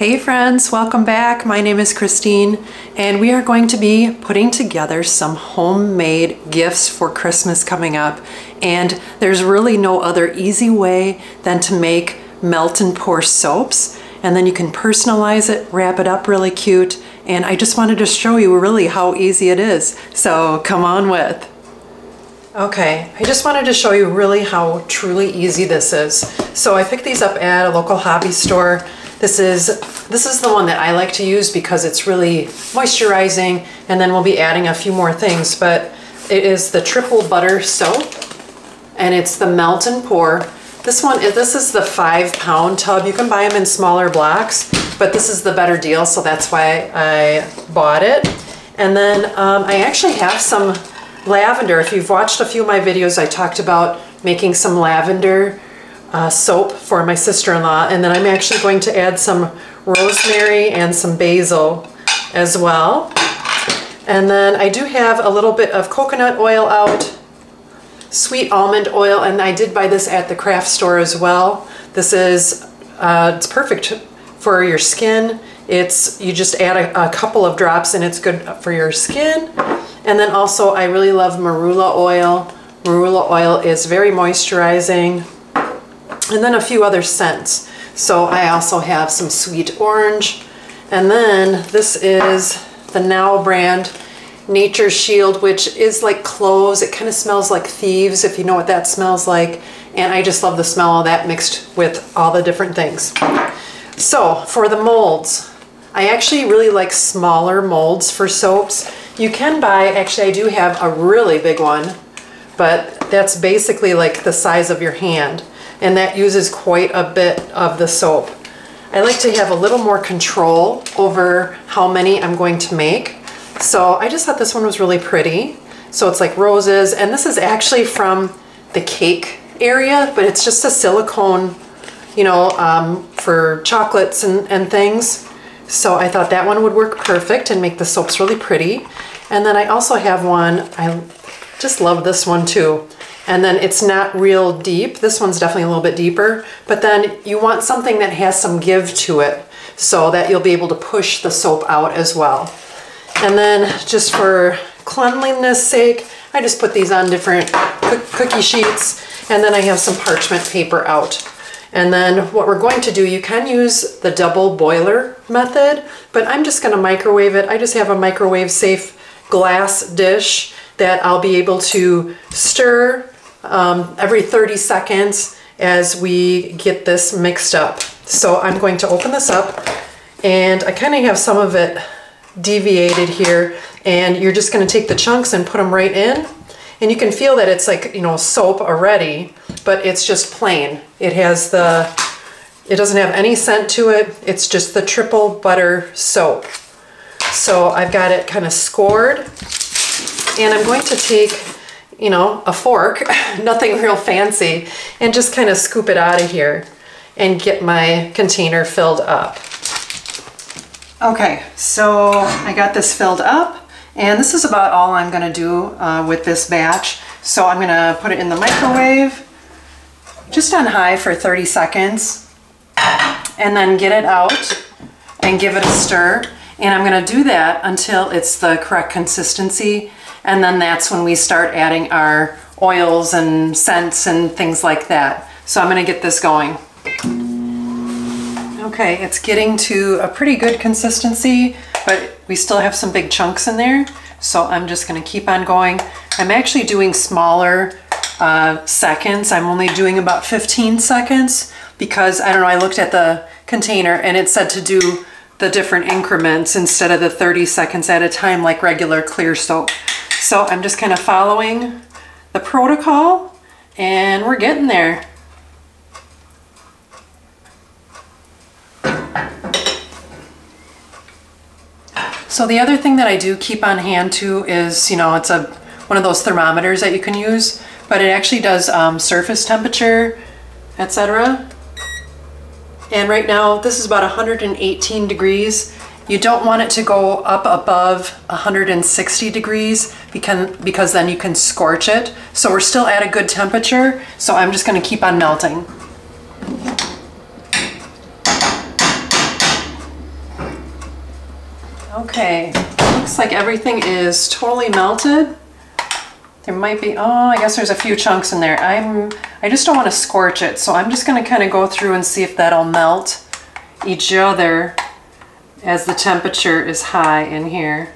Hey friends, welcome back. My name is Christine and we are going to be putting together some homemade gifts for Christmas coming up. And there's really no other easy way than to make melt and pour soaps, and then you can personalize it, wrap it up really cute, and I just wanted to show you really how easy it is. So come on with. Okay, I just wanted to show you really how truly easy this is. So I picked these up at a local hobby store. This is the one that I like to use because it's really moisturizing, and then we'll be adding a few more things, but it is the triple butter soap and it's the melt and pour. This is the 5-pound tub. You can buy them in smaller blocks, but this is the better deal, so that's why I bought it. And then I actually have some lavender. If you've watched a few of my videos, I talked about making some lavender soap for my sister-in-law, and then I'm actually going to add some rosemary and some basil as well. And then I do have a little bit of coconut oil out, sweet almond oil, and I did buy this at the craft store as well. This is it's perfect for your skin. You just add a couple of drops and it's good for your skin. And then also I really love marula oil. Marula oil is very moisturizing. And then a few other scents. So I also have some sweet orange. And then this is the Now brand Nature Shield, which is like cloves. It kind of smells like thieves, if you know what that smells like. And I just love the smell of that mixed with all the different things. So for the molds, I actually really like smaller molds for soaps. You can buy, actually I do have a really big one, but that's basically like the size of your hand. And that uses quite a bit of the soap. I like to have a little more control over how many I'm going to make. So I just thought this one was really pretty. So it's like roses, and this is actually from the cake area, but it's just a silicone, you know, for chocolates and things. So I thought that one would work perfect and make the soaps really pretty. And then I also have one, I just love this one too. And then it's not real deep. This one's definitely a little bit deeper, but then you want something that has some give to it so that you'll be able to push the soap out as well. And then just for cleanliness sake, I just put these on different cookie sheets, and then I have some parchment paper out. And then what we're going to do, you can use the double boiler method, but I'm just gonna microwave it. I just have a microwave safe glass dish that I'll be able to stir every 30 seconds as we get this mixed up. So I'm going to open this up, and I kind of have some of it deviated here, and you're just going to take the chunks and put them right in, and you can feel that it's like, you know, soap already, but it's just plain. It doesn't have any scent to it. It's just the triple butter soap. So I've got it kind of scored, and I'm going to take, you know, a fork, nothing real fancy, and just kind of scoop it out of here and get my container filled up. Okay, so I got this filled up, and this is about all I'm gonna do with this batch. So I'm gonna put it in the microwave, just on high for 30 seconds, and then get it out and give it a stir. And I'm gonna do that until it's the correct consistency. And then that's when we start adding our oils and scents and things like that. So I'm gonna get this going. Okay, it's getting to a pretty good consistency, but we still have some big chunks in there. So I'm just gonna keep on going. I'm actually doing smaller seconds. I'm only doing about 15 seconds because, I don't know, I looked at the container and it said to do the different increments instead of the 30 seconds at a time like regular clear soap. So I'm just kind of following the protocol, and we're getting there. So the other thing that I do keep on hand too is, you know, it's one of those thermometers that you can use, but it actually does surface temperature, etc. And right now this is about 118 degrees. You don't want it to go up above 160 degrees because then you can scorch it. So we're still at a good temperature, so I'm just going to keep on melting. Okay, looks like everything is totally melted. There might be, oh, I guess there's a few chunks in there. I just don't want to scorch it, so I'm just going to kind of go through and see if that'll melt each other as the temperature is high in here.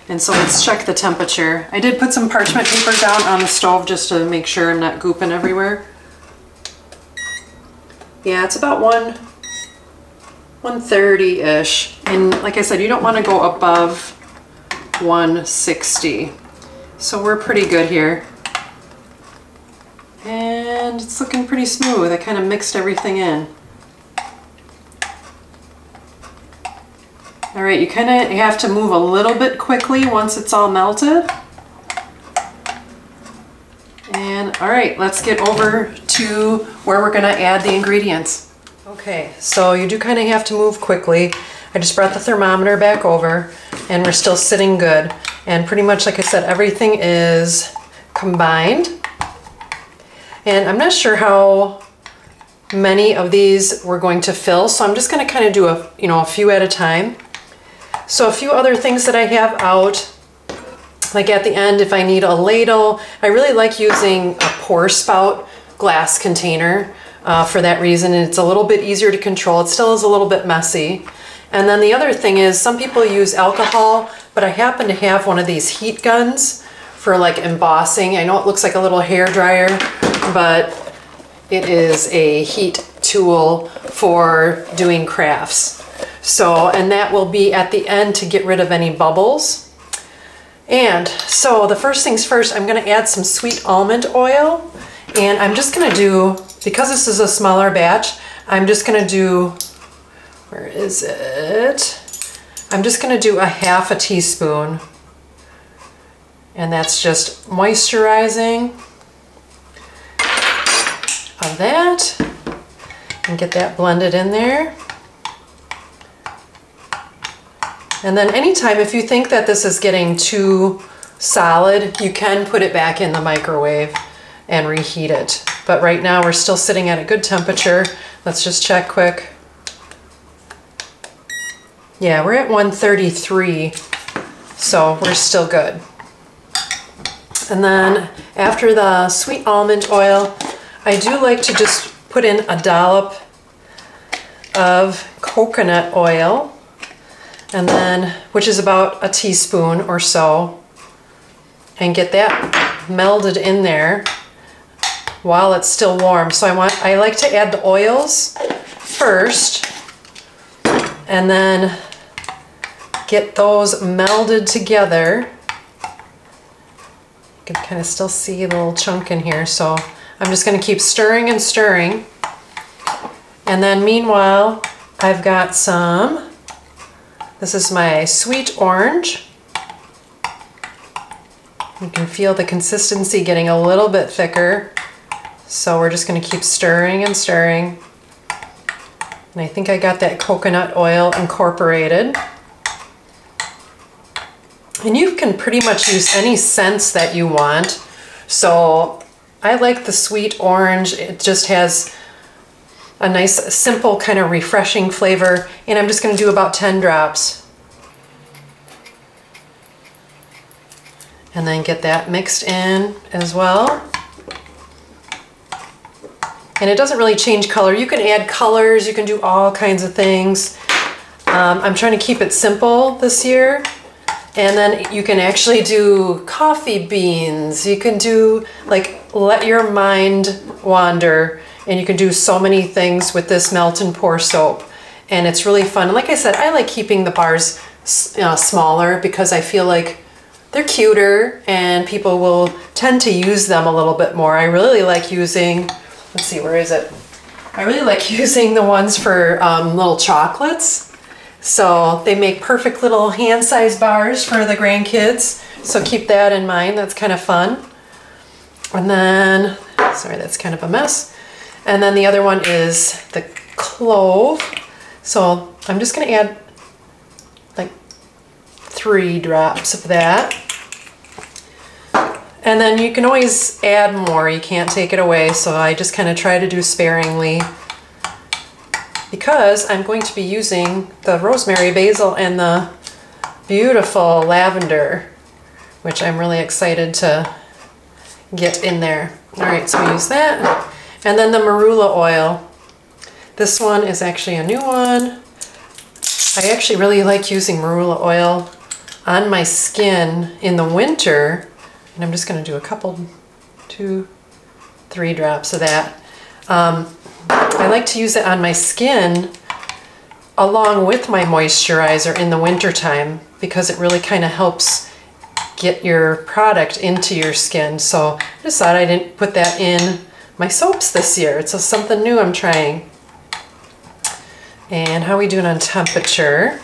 And so let's check the temperature. I did put some parchment paper down on the stove just to make sure I'm not gooping everywhere. Yeah, it's about 130-ish. And like I said, you don't want to go above 160. So we're pretty good here. And it's looking pretty smooth. I kind of mixed everything in. All right, you kind of have to move a little bit quickly once it's all melted. And all right, let's get over to where we're gonna add the ingredients. Okay, so you do kind of have to move quickly. I just brought the thermometer back over and we're still sitting good. And pretty much, like I said, everything is combined. And I'm not sure how many of these we're going to fill, so I'm just gonna kind of do a few at a time. So a few other things that I have out, like at the end, if I need a ladle, I really like using a pour spout glass container for that reason. And it's a little bit easier to control. It still is a little bit messy. And then the other thing is some people use alcohol, but I happen to have one of these heat guns for like embossing. I know it looks like a little hair dryer, but it is a heat tool for doing crafts. So, and that will be at the end to get rid of any bubbles. And so the first things first, I'm gonna add some sweet almond oil. And I'm just gonna do, because this is a smaller batch, I'm just gonna do, where is it? I'm just gonna do a half a teaspoon. And that's just moisturizing of that. And get that blended in there. And then anytime, if you think that this is getting too solid, you can put it back in the microwave and reheat it. But right now we're still sitting at a good temperature. Let's just check quick. Yeah, we're at 133, so we're still good. And then after the sweet almond oil, I do like to just put in a dollop of coconut oil. And then, which is about a teaspoon or so, and get that melded in there while it's still warm. So I like to add the oils first, and then get those melded together. You can kind of still see a little chunk in here, so I'm just going to keep stirring and stirring. And then meanwhile, I've got some. This is my sweet orange. You can feel the consistency getting a little bit thicker. So we're just going to keep stirring and stirring. And I think I got that coconut oil incorporated. And you can pretty much use any scents that you want. So I like the sweet orange. It just has a nice, simple, kind of refreshing flavor. And I'm just going to do about 10 drops. And then get that mixed in as well. And it doesn't really change color. You can add colors, you can do all kinds of things. I'm trying to keep it simple this year. And then you can actually do coffee beans. You can do, like, let your mind wander. And you can do so many things with this melt and pour soap. And it's really fun. And like I said, I like keeping the bars smaller because I feel like they're cuter and people will tend to use them a little bit more. I really like using, let's see, where is it? I really like using the ones for little chocolates. So they make perfect little hand-sized bars for the grandkids. So keep that in mind, that's kind of fun. And then, sorry, that's kind of a mess. And then the other one is the clove. So I'm just gonna add like 3 drops of that. And then you can always add more, you can't take it away. So I just kind of try to do sparingly because I'm going to be using the rosemary, basil, and the beautiful lavender, which I'm really excited to get in there. All right, so we use that. And then the marula oil. This one is actually a new one. I actually really like using marula oil on my skin in the winter. And I'm just gonna do a couple, 2, 3 drops of that. I like to use it on my skin along with my moisturizer in the wintertime because it really kind of helps get your product into your skin. So I just thought I didn't put that in my soaps this year. It's something new I'm trying. And how are we doing on temperature?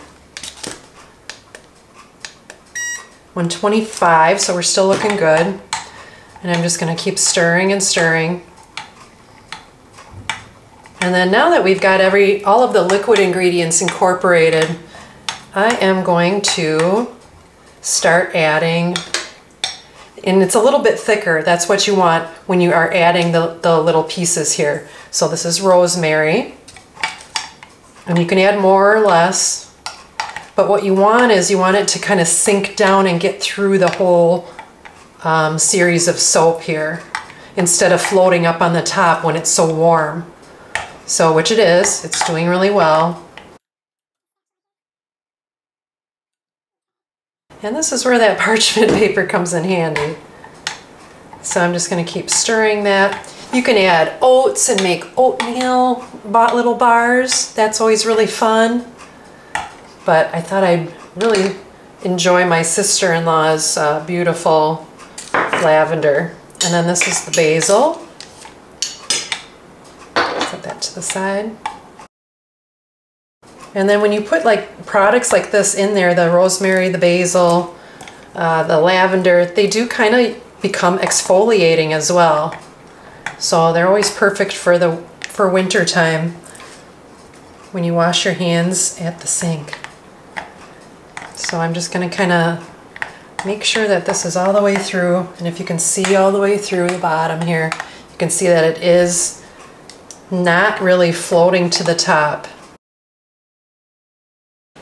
125, so we're still looking good. And I'm just gonna keep stirring and stirring. And then now that we've got all of the liquid ingredients incorporated, I am going to start adding, and it's a little bit thicker. That's what you want when you are adding the little pieces here. So this is rosemary, and you can add more or less, but what you want is you want it to kind of sink down and get through the whole series of soap here instead of floating up on the top when it's so warm. So, which it is, it's doing really well. And this is where that parchment paper comes in handy. So I'm just going to keep stirring that. You can add oats and make oatmeal little bars. That's always really fun. But I thought I'd really enjoy my sister-in-law's beautiful lavender. And then this is the basil. Set that to the side. And then when you put like products like this in there, the rosemary, the basil, the lavender, they do kind of become exfoliating as well. So they're always perfect for winter time when you wash your hands at the sink. So I'm just going to kind of make sure that this is all the way through. And if you can see all the way through the bottom here, you can see that it is not really floating to the top.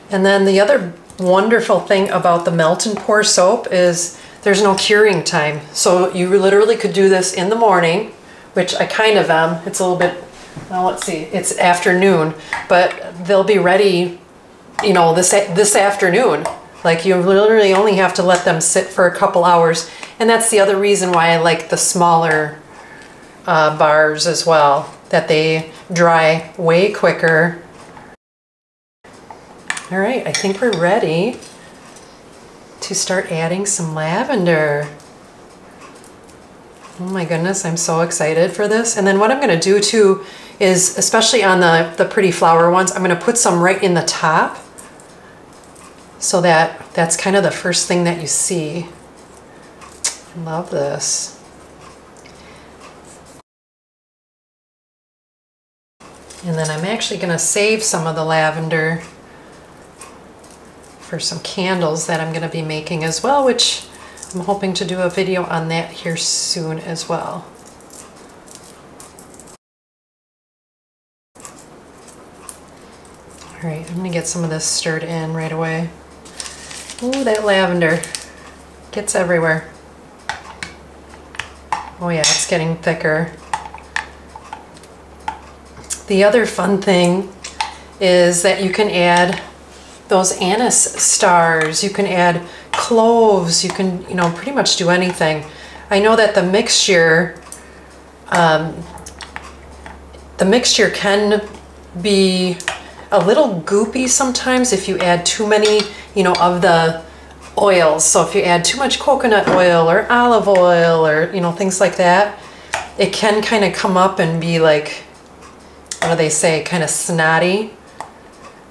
And then the other wonderful thing about the melt and pour soap is there's no curing time. So you literally could do this in the morning, which I kind of am. It's a little bit, well, let's see, it's afternoon, but they'll be ready, you know, this afternoon. Like you literally only have to let them sit for a couple hours. And that's the other reason why I like the smaller bars as well, that they dry way quicker. All right, I think we're ready to start adding some lavender. Oh my goodness, I'm so excited for this. And then what I'm gonna do too is, especially on the pretty flower ones, I'm gonna put some right in the top so that that's kind of the first thing that you see. I love this. And then I'm actually gonna save some of the lavender for some candles that I'm going to be making as well, which I'm hoping to do a video on that here soon as well. All right, I'm going to get some of this stirred in right away. Ooh, that lavender gets everywhere. Oh yeah, it's getting thicker. The other fun thing is that you can add those anise stars, you can add cloves, you can, you know, pretty much do anything. I know that the mixture can be a little goopy sometimes if you add too many, you know, of the oils. So if you add too much coconut oil or olive oil or, you know, things like that, it can kind of come up and be like, what do they say, kind of snotty.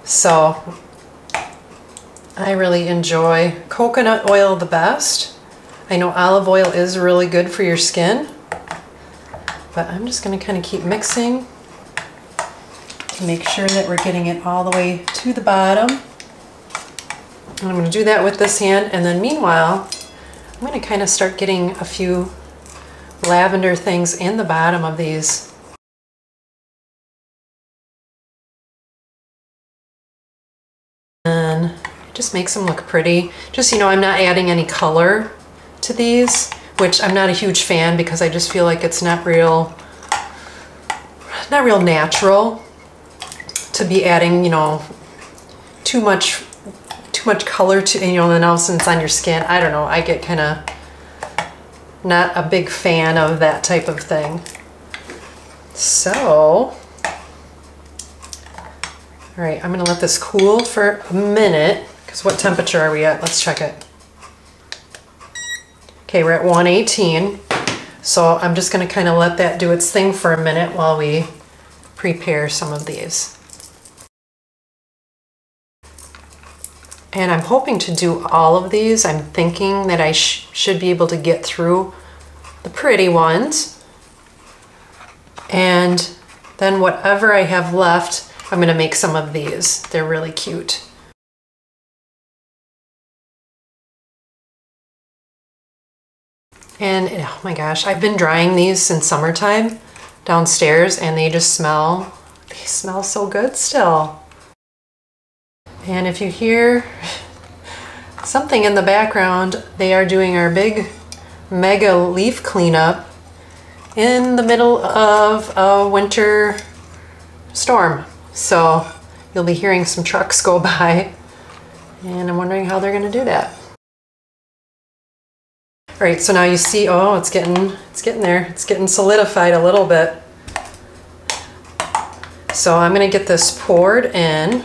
So I really enjoy coconut oil the best. I know olive oil is really good for your skin, but I'm just going to kind of keep mixing to make sure that we're getting it all the way to the bottom. And I'm going to do that with this hand, and then meanwhile, I'm going to kind of start getting a few lavender things in the bottom of these. And Just makes them look pretty. Just, you know, I'm not adding any color to these, which I'm not a huge fan because I just feel like it's not real natural to be adding, you know, too much color to, you know, and all of a sudden it's on your skin. I don't know, I get kind of not a big fan of that type of thing. So, all right, I'm gonna let this cool for a minute, because what temperature are we at? Let's check it. Okay, we're at 118. So I'm just gonna kind of let that do its thing for a minute while we prepare some of these. And I'm hoping to do all of these. I'm thinking that I should be able to get through the pretty ones. And then whatever I have left, I'm gonna make some of these. They're really cute. And oh my gosh, I've been drying these since summertime downstairs and they smell so good still. And if you hear something in the background, they are doing our big mega leaf cleanup in the middle of a winter storm. So you'll be hearing some trucks go by and I'm wondering how they're gonna do that. All right, so now you see, oh, it's getting there. It's getting solidified a little bit. So I'm gonna get this poured in.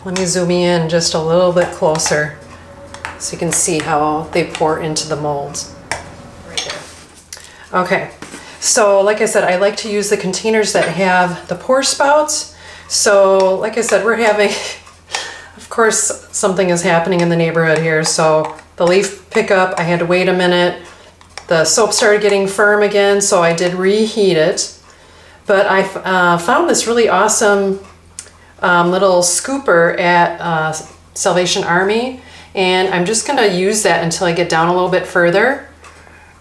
Let me zoom in just a little bit closer so you can see how they pour into the molds. Right there. Okay, so like I said, I like to use the containers that have the pour spouts. So like I said, we're having, of course, something is happening in the neighborhood here. So the leaf pickup, I had to wait a minute. The soap started getting firm again, so I did reheat it. But I found this really awesome little scooper at Salvation Army, and I'm just gonna use that until I get down a little bit further,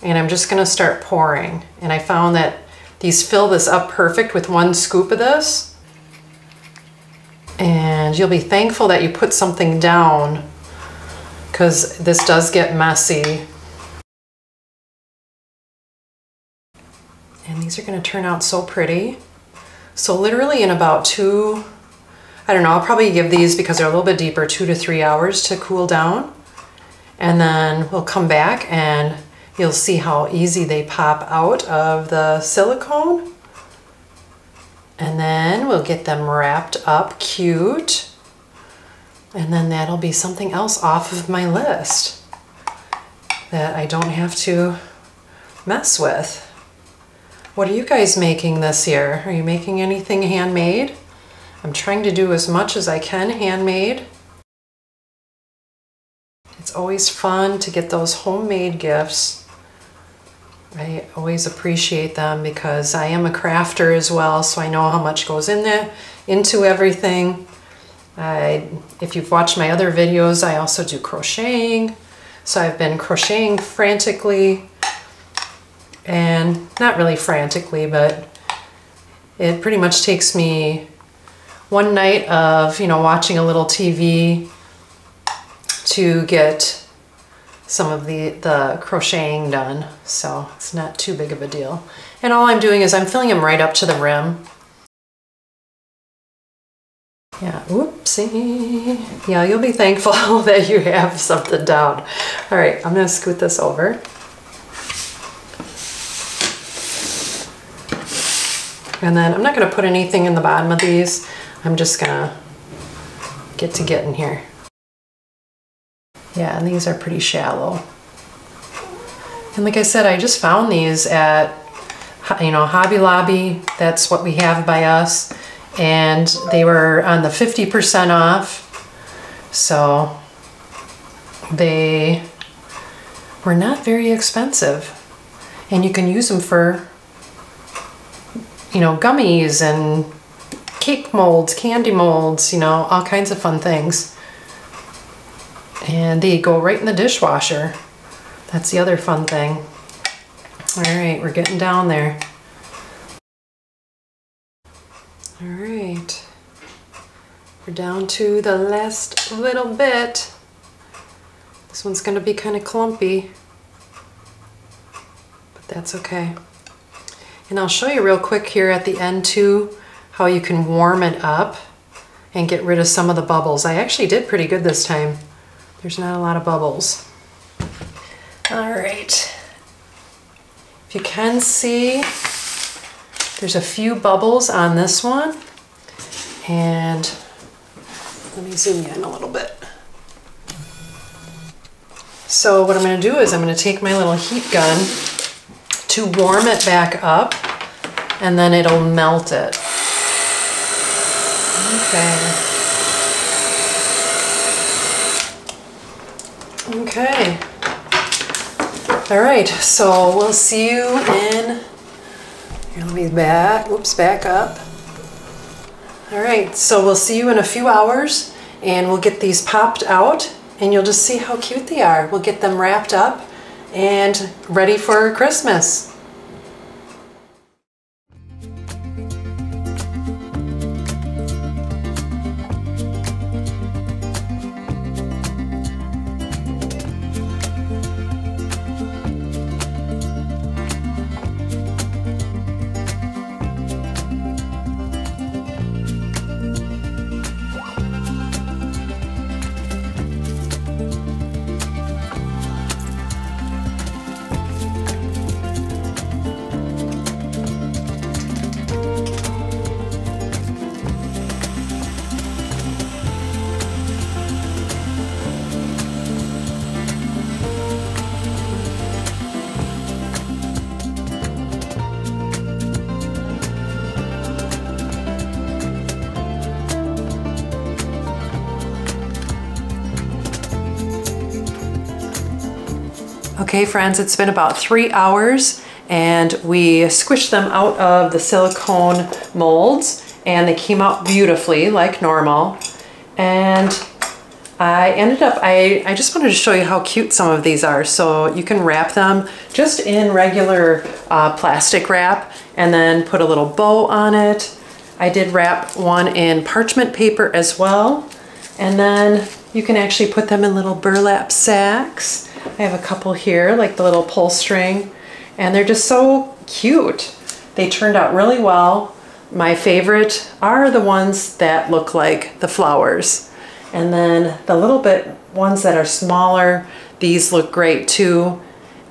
and I'm just gonna start pouring. And I found that these fill this up perfect with one scoop of this. And you'll be thankful that you put something down because this does get messy. And these are gonna turn out so pretty. So literally in about I don't know, I'll probably give these, because they're a little bit deeper, 2 to 3 hours to cool down. And then we'll come back and you'll see how easy they pop out of the silicone. And then we'll get them wrapped up cute. And then that'll be something else off of my list that I don't have to mess with. What are you guys making this year? Are you making anything handmade? I'm trying to do as much as I can handmade. It's always fun to get those homemade gifts. I always appreciate them because I am a crafter as well, so I know how much goes into everything. If you've watched my other videos, I also do crocheting. So I've been crocheting frantically, and not really frantically, but it pretty much takes me one night of, you know, watching a little TV to get some of the crocheting done. So it's not too big of a deal. And all I'm doing is I'm filling them right up to the rim. Yeah, oopsie. Yeah, you'll be thankful that you have something down. All right, I'm gonna scoot this over. And then I'm not gonna put anything in the bottom of these. I'm just gonna get in here. Yeah, and these are pretty shallow. And like I said, I just found these at, you know, Hobby Lobby. That's what we have by us. And they were on the 50% off. So they were not very expensive. And you can use them for, you know, gummies and cake molds, candy molds, you know, all kinds of fun things. And they go right in the dishwasher. That's the other fun thing. All right, we're getting down there. All right. We're down to the last little bit. This one's gonna be kind of clumpy, but that's okay. And I'll show you real quick here at the end too, how you can warm it up and get rid of some of the bubbles. I actually did pretty good this time. There's not a lot of bubbles. All right. If you can see, there's a few bubbles on this one. And let me zoom in a little bit. So what I'm going to do is I'm going to take my little heat gun to warm it back up, and then it'll melt it. Okay. All right, so we'll see you in, here, let me back up. All right, so we'll see you in a few hours, and we'll get these popped out, and you'll just see how cute they are. We'll get them wrapped up and ready for Christmas. Okay friends, it's been about 3 hours and we squished them out of the silicone molds and they came out beautifully like normal. And I ended up, I just wanted to show you how cute some of these are. So you can wrap them just in regular plastic wrap and then put a little bow on it. I did wrap one in parchment paper as well. And then you can actually put them in little burlap sacks. I have a couple here, like the little pull string, and they're just so cute. They turned out really well. My favorite are the ones that look like the flowers. And then the little bit ones that are smaller, these look great too.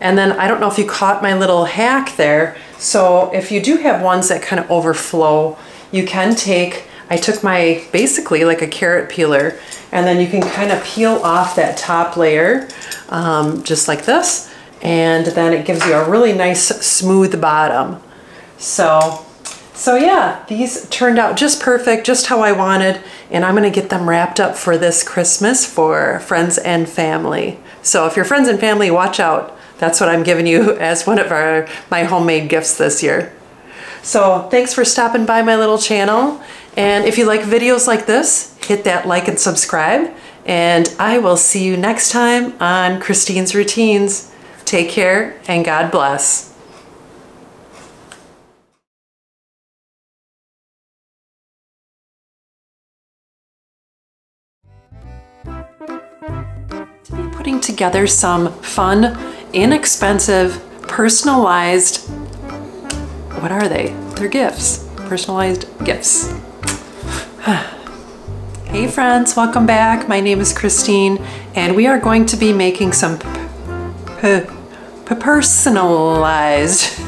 And then I don't know if you caught my little hack there. So if you do have ones that kind of overflow, you can take, I took my, basically like a carrot peeler, and then you can kind of peel off that top layer, just like this, and then it gives you a really nice smooth bottom. So yeah, these turned out just perfect, just how I wanted, and I'm gonna get them wrapped up for this Christmas for friends and family. So if you're friends and family, watch out. That's what I'm giving you as one of my homemade gifts this year. So thanks for stopping by my little channel. And if you like videos like this, hit that like and subscribe. And I will see you next time on Christine's Routines. Take care and God bless. Putting together some fun, inexpensive, personalized, what are they? They're gifts. Personalized gifts. Hey friends, welcome back. My name is Christine and we are going to be making some personalized